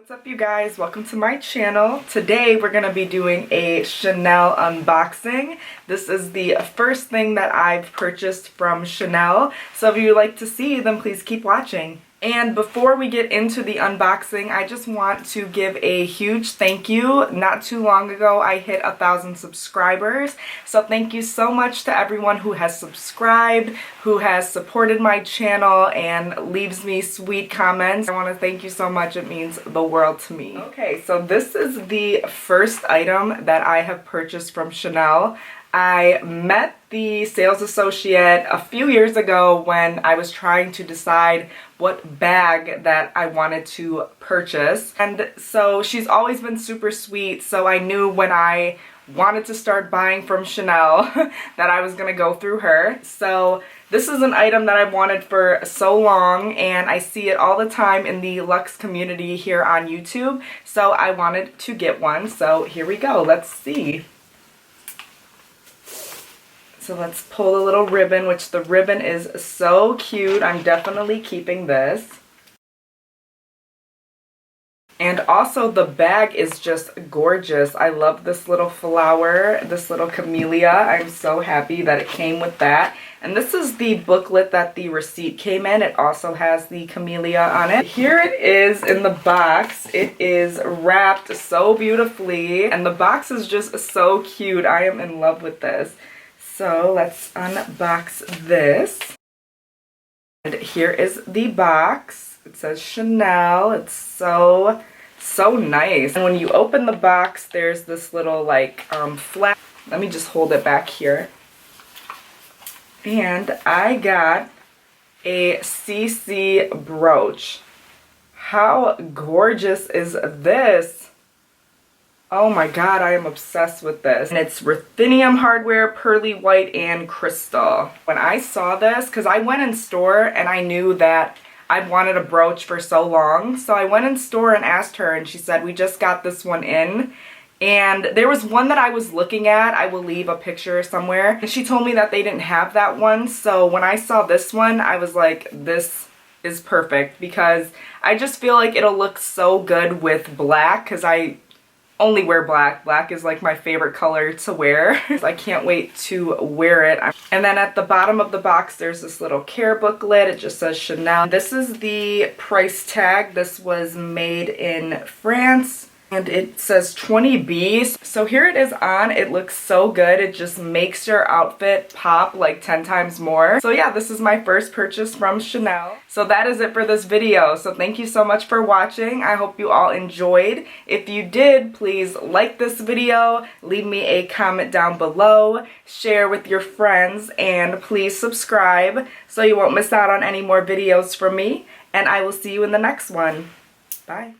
What's up, you guys? Welcome to my channel. Today we're going to be doing a Chanel unboxing. This is the first thing that I've purchased from Chanel, so if you'd like to see, then please keep watching. And before we get into the unboxing, I just want to give a huge thank you. Not too long ago, I hit 1,000 subscribers. So thank you so much to everyone who has subscribed, who has supported my channel, and leaves me sweet comments. I want to thank you so much. It means the world to me. Okay, so this is the first item that I have purchased from Chanel. I met the sales associate a few years ago when I was trying to decide what bag that I wanted to purchase. And so she's always been super sweet, so I knew when I wanted to start buying from Chanel that I was gonna go through her. So this is an item that I've wanted for so long, and I see it all the time in the Luxe community here on YouTube. So I wanted to get one, so here we go, let's see. So let's pull the little ribbon, which the ribbon is so cute. I'm definitely keeping this. And also the bag is just gorgeous. I love this little flower, this little camellia. I'm so happy that it came with that. And this is the booklet that the receipt came in. It also has the camellia on it. Here it is in the box. It is wrapped so beautifully, and the box is just so cute. I am in love with this. So let's unbox this. And here is the box. It says Chanel. It's so nice. And when you open the box, there's this little like flap. Let me just hold it back here. And I got a CC brooch. How gorgeous is this? Oh my god, I am obsessed with this. And it's ruthenium hardware, pearly white, and crystal. When I saw this, because I went in store and I knew that I'd wanted a brooch for so long. So I went in store and asked her, and she said, we just got this one in. And there was one that I was looking at. I will leave a picture somewhere. And she told me that they didn't have that one. So when I saw this one, I was like, this is perfect. Because I just feel like it'll look so good with black, because I only wear black. Black is like my favorite color to wear. I can't wait to wear it. And then at the bottom of the box, there's this little care booklet. It just says Chanel. This is the price tag. This was made in France. And it says 20B. So here it is on. It looks so good. It just makes your outfit pop like 10 times more. So yeah, this is my first purchase from Chanel. So that is it for this video. So thank you so much for watching. I hope you all enjoyed. If you did, please like this video, leave me a comment down below, share with your friends, and please subscribe so you won't miss out on any more videos from me. And I will see you in the next one. Bye.